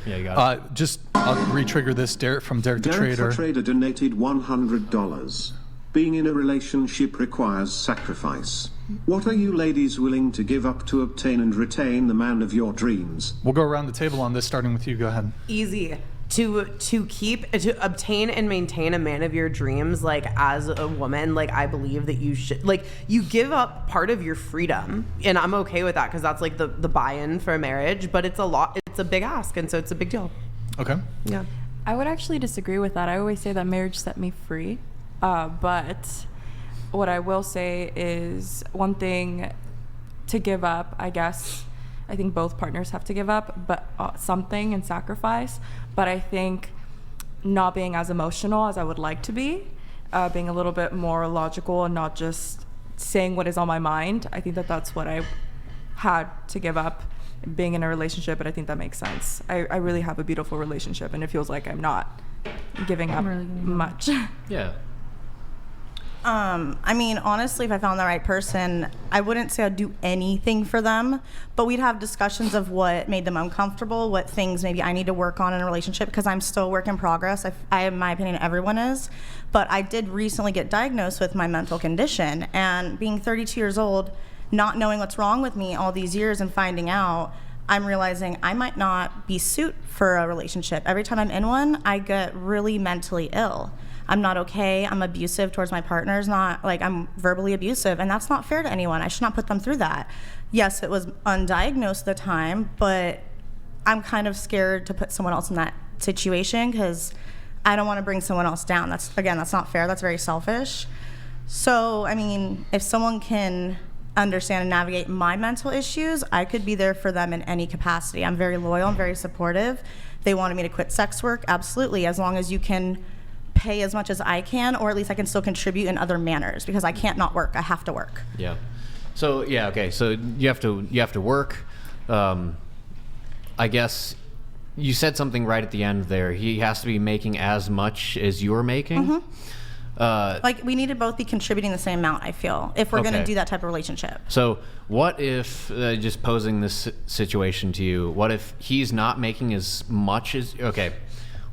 Yeah, you got it. I'll re-trigger this from Derek the Derek Trader. the Trader donated $100. Being in a relationship requires sacrifice. What are you ladies willing to give up to obtain and retain the man of your dreams? We'll go around the table on this, starting with you. Go ahead. Easy. To obtain and maintain a man of your dreams, like as a woman, like I believe that you should, like you give up part of your freedom, and I'm okay with that because that's like the buy-in for a marriage, but it's a big ask, and so it's a big deal. Okay. Yeah. I would actually disagree with that. I always say that marriage set me free, but what I will say is one thing to give up, I guess. I think both partners have to give up, but something and sacrifice. But I think not being as emotional as I would like to be, being a little bit more logical and not just saying what is on my mind. I think that's what I had to give up being in a relationship, and I think that makes sense. I really have a beautiful relationship, and it feels like I'm not giving up much. Yeah. I mean, honestly, if I found the right person, I wouldn't say I'd do anything for them, but we'd have discussions of what made them uncomfortable, what things maybe I need to work on in a relationship, because I'm still a work in progress. In my opinion, everyone is. But I did recently get diagnosed with my mental condition, and being 32 years old, not knowing what's wrong with me all these years and finding out, I'm realizing I might not be suited for a relationship. Every time I'm in one, I get really mentally ill. I'm not okay. I'm abusive towards my partners. Not like I'm verbally abusive, and that's not fair to anyone. I should not put them through that. Yes, it was undiagnosed at the time, but I'm kind of scared to put someone else in that situation because I don't want to bring someone else down. That's not fair. That's very selfish. So, I mean, if someone can understand and navigate my mental issues, I could be there for them in any capacity. I'm very loyal. I'm very supportive. They wanted me to quit sex work. Absolutely, as long as you can pay as much as I can, or at least I can still contribute in other manners, because I can't not work. I have to work. Yeah. So yeah, okay. So you have to work. I guess you said something right at the end there. He has to be making as much as you're making. Mm-hmm. Like we need to both be contributing the same amount, I feel, if we're going to do that type of relationship. So what if, just posing this situation to you, what if he's not making as much as, okay,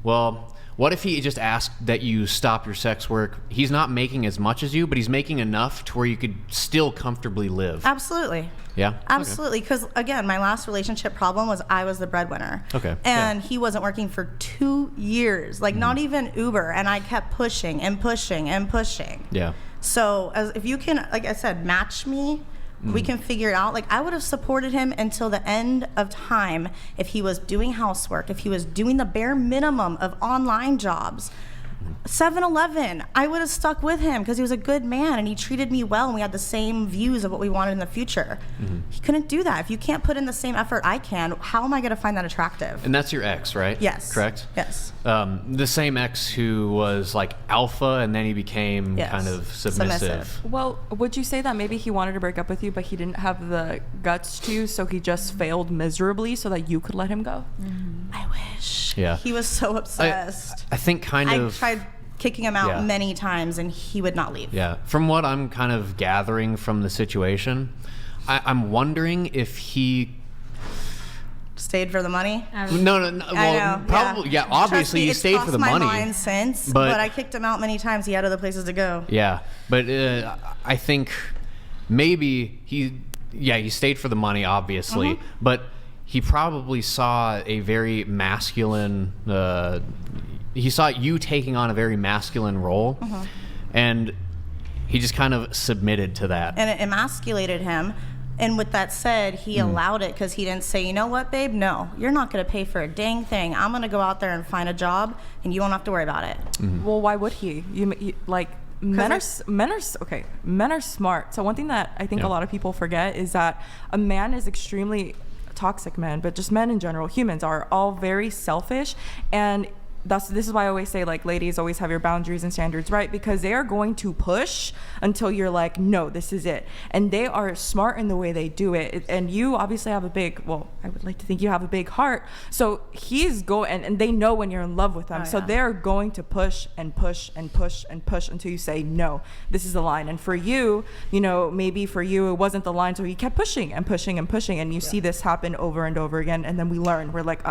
well, what if he just asked that you stop your sex work? He's not making as much as you, but he's making enough to where you could still comfortably live. Absolutely. Yeah? Absolutely. Because, again, my last relationship problem was I was the breadwinner. Okay. And he wasn't working for 2 years, like not even Uber. And I kept pushing and pushing and pushing. Yeah. So if you can, like I said, match me, we can figure it out. Like I would have supported him until the end of time if he was doing housework, if he was doing the bare minimum of online jobs. 7-Eleven, I would have stuck with him because he was a good man and he treated me well and we had the same views of what we wanted in the future. He couldn't do that. If you can't put in the same effort I can, how am I going to find that attractive? And that's your ex, right? Yes. Correct? Yes. The same ex who was like alpha and then he became kind of submissive. Well, would you say that maybe he wanted to break up with you, but he didn't have the guts to, so he just failed miserably so that you could let him go? I wish. Yeah. He was so obsessed. I think I tried kicking him out many times and he would not leave. Yeah. From what I'm kind of gathering from the situation, I'm wondering if he stayed for the money. No. Well, probably. Yeah. Obviously, he stayed for the money. It's crossed my mind since, but I kicked him out many times. He had other places to go. Yeah, but I think maybe he stayed for the money, obviously, but he probably saw a very masculine. He saw you taking on a very masculine role, and he just kind of submitted to that. And it emasculated him. And with that said, he allowed it because he didn't say, you know what, babe? No, you're not going to pay for a dang thing. I'm going to go out there and find a job, and you won't have to worry about it. Well, why would he? Men are smart. So one thing that I think a lot of people forget is that a man is extremely toxic. Men, but just men in general, humans are all very selfish, and this is why I always say, like, ladies, always have your boundaries and standards right, because they are going to push until you're like, no, this is it. And they are smart in the way they do it. And you obviously have I would like to think you have a big heart. So he's going, and they know when you're in love with them. Oh, So yeah. they're going to push and push and push and push until you say, no, this is the line. And for you, maybe for you, it wasn't the line. So you kept pushing and pushing and pushing. And you see this happen over and over again. And then we learn, we're like,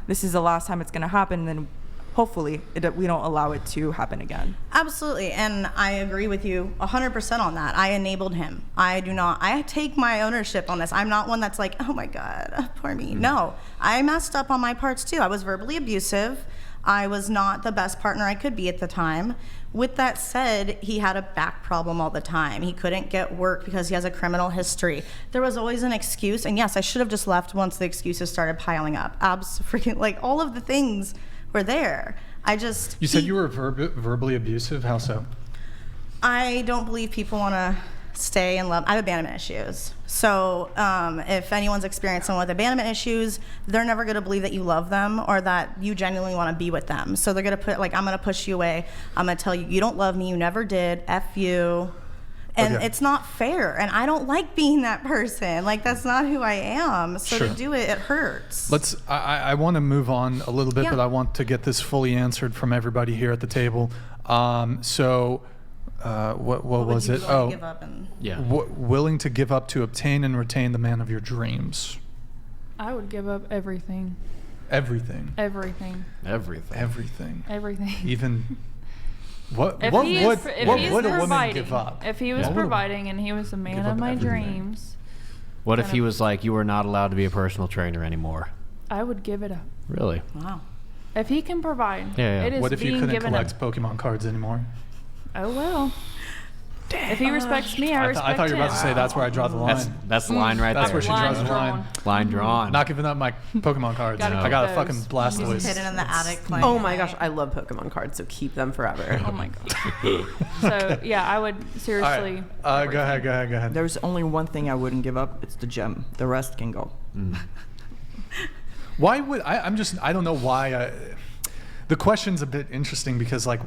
this is the last time it's going to happen. And then hopefully we don't allow it to happen again. Absolutely. And I agree with you 100% on that. I enabled him. I take my ownership on this. I'm not one that's like, oh my God, poor me. No, I messed up on my parts too. I was verbally abusive. I was not the best partner I could be at the time. With that said, he had a back problem all the time. He couldn't get work because he has a criminal history. There was always an excuse. And yes, I should have just left once the excuses started piling up. Like all of the things were there. You said you were verbally abusive. How so? I don't believe people want to stay in love. I have abandonment issues. So if anyone's experiencing with abandonment issues, they're never going to believe that you love them or that you genuinely want to be with them. So they're going to put, like, I'm going to push you away. I'm going to tell you, you don't love me. You never did. F you. And Okay. it's not fair. And I don't like being that person. Like, that's not who I am. So Sure. to do it, it hurts. I want to move on a little bit, Yeah. but I want to get this fully answered from everybody here at the table. What was would it? you want to give up and Yeah. Willing to give up to obtain and retain the man of your dreams. I would give up everything. Everything. Everything. Everything. Even what If would he a is woman providing, give up? if he was What would a- providing and he was the man give of up my everything? dreams, What if he was like, you were not allowed to be a personal trainer anymore? I would give it up. Really? wow. If he can provide, Yeah, yeah. it is What if you being couldn't given collect up. Pokemon cards anymore? Oh well. If he respects me, I respect I thought you were about him. to say that's where I draw the line. That's the line right That's there. where she draws the line. Line drawn. Not giving up my Pokemon cards. Gotta I keep got a those. fucking Blastoise. Just hidden in the attic. playing Oh at my night. gosh, I love Pokemon cards, so keep them forever. Oh my god. So yeah, I would All seriously. right. Go ahead. There's only one thing I wouldn't give up. It's the gem. The rest can go. Why would I don't know why. The question's a bit interesting because, like,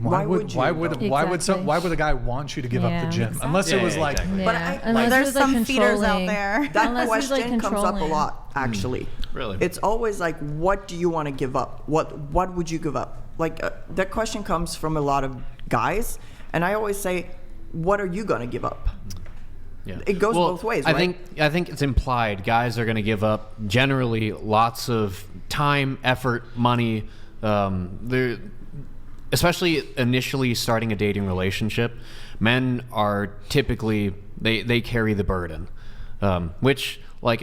Why would you, why though? would a guy want you to give up Yeah. the gym? Unless it was like, exactly. But Yeah, I- unless There's he's, like, some feeders out controlling. there. That Unless he's, like, question comes up a controlling. lot, actually. Really? It's always like, what do you want to give up? What would you give up? Like, that question comes from a lot of guys, and I always say, what are you going to give up? Yeah. It goes both ways, I right? think it's implied guys are going to give up generally lots of time, effort, money. They're especially initially starting a dating relationship. Men are typically they carry the burden, which like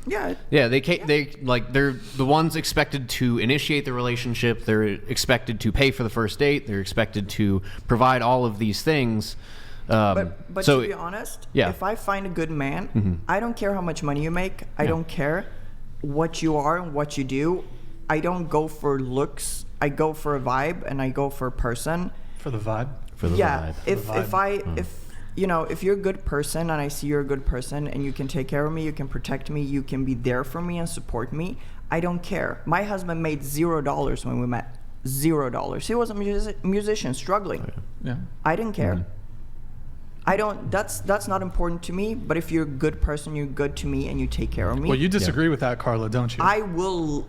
Yeah. yeah they're the ones expected to initiate the relationship. They're expected to pay for the first date. They're expected to provide all of these things. But so to be honest, yeah. if I find a good man, I don't care how much money you make. I don't care what you are and what you do. I don't go for looks. I go for a vibe and I go for a person. for the vibe. for the Yeah. vibe. If you're a good person and I see you're a good person and you can take care of me, you can protect me, you can be there for me and support me, I don't care. My husband made $0 when we met. $0. He was a musician struggling. Yeah. I didn't care. I don't. That's not important to me. But if you're a good person, you're good to me, and you take care of me. Well, you disagree with that, Carla, don't you? I will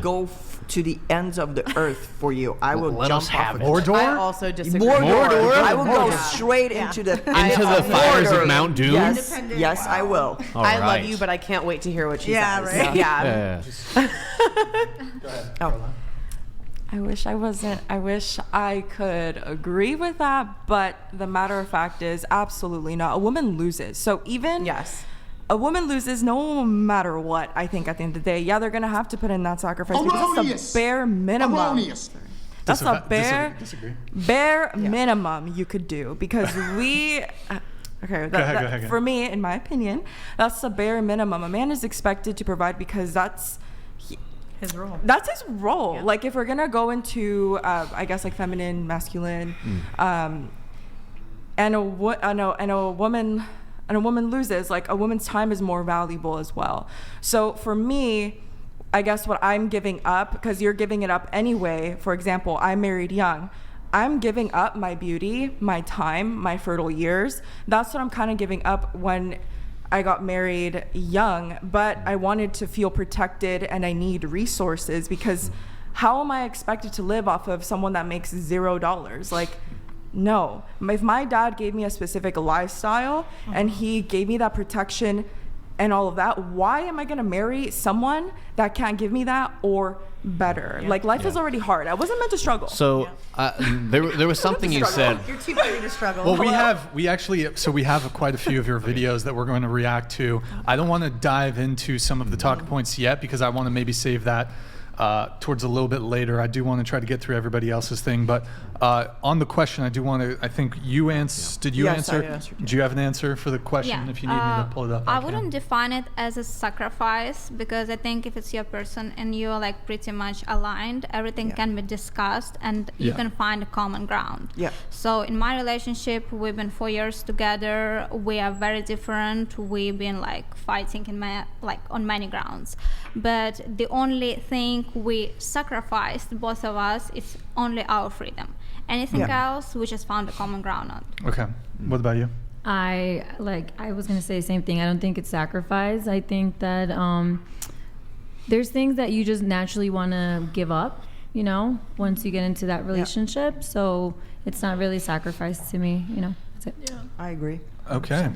go to the ends of the earth for you. I will Let us jump off have of it. Mordor? I also disagree. Mordor. I will go Mordor. straight into the Into the fires of Mount Doom? Yes, I will. All I right. love you, but I can't wait to hear what she Yeah, says. right? Yeah. Yeah. I wish I could agree with that, but the matter of fact is absolutely not. A woman loses. So even Yes. a woman loses no matter what, I think, at the end of the day. Yeah, they're going to have to put in that sacrifice because that's the bare minimum. That's a Disagree. bare minimum you could do because we okay Go ahead. for me, in my opinion, that's the bare minimum. A man is expected to provide because that's His role. that's his role. Like if we're gonna go into I guess like feminine, masculine, and a woman loses, like a woman's time is more valuable as well. So for me, I guess what I'm giving up, because you're giving it up anyway. For example, I married young. I'm giving up my beauty, my time, my fertile years. That's what I'm kind of giving up when I got married young, but I wanted to feel protected and I need resources, because how am I expected to live off of someone that makes $0? Like, no. If my dad gave me a specific lifestyle and he gave me that protection and all of that, why am I going to marry someone that can't give me that or better? Like, life is already hard. I wasn't meant to struggle. So there was something you said. You're too pretty to struggle. Well, we have quite a few of your videos that we're going to react to. I don't want to dive into some of the talking points yet because I want to maybe save that towards a little bit later. I do want to try to get through everybody else's thing, but on the question, I do want to. I think you answered. Did you Yes, answer? I answered. Do you have an answer for the question? If you need me to pull it up, I can. wouldn't define it as a sacrifice, because I think if it's your person and you're like pretty much aligned, everything can be discussed and you can find a common ground. Yeah. So in my relationship, we've been 4 years together. We are very different. We've been like fighting on many grounds, but the only thing we sacrificed, both of us, is only our freedom. Anything else, we just found a common ground on. Okay. What about you? I was gonna say the same thing. I don't think it's sacrifice. I think that there's things that you just naturally want to give up, you know, once you get into that relationship. So it's not really sacrifice to me, you know. That's it. I agree. Okay.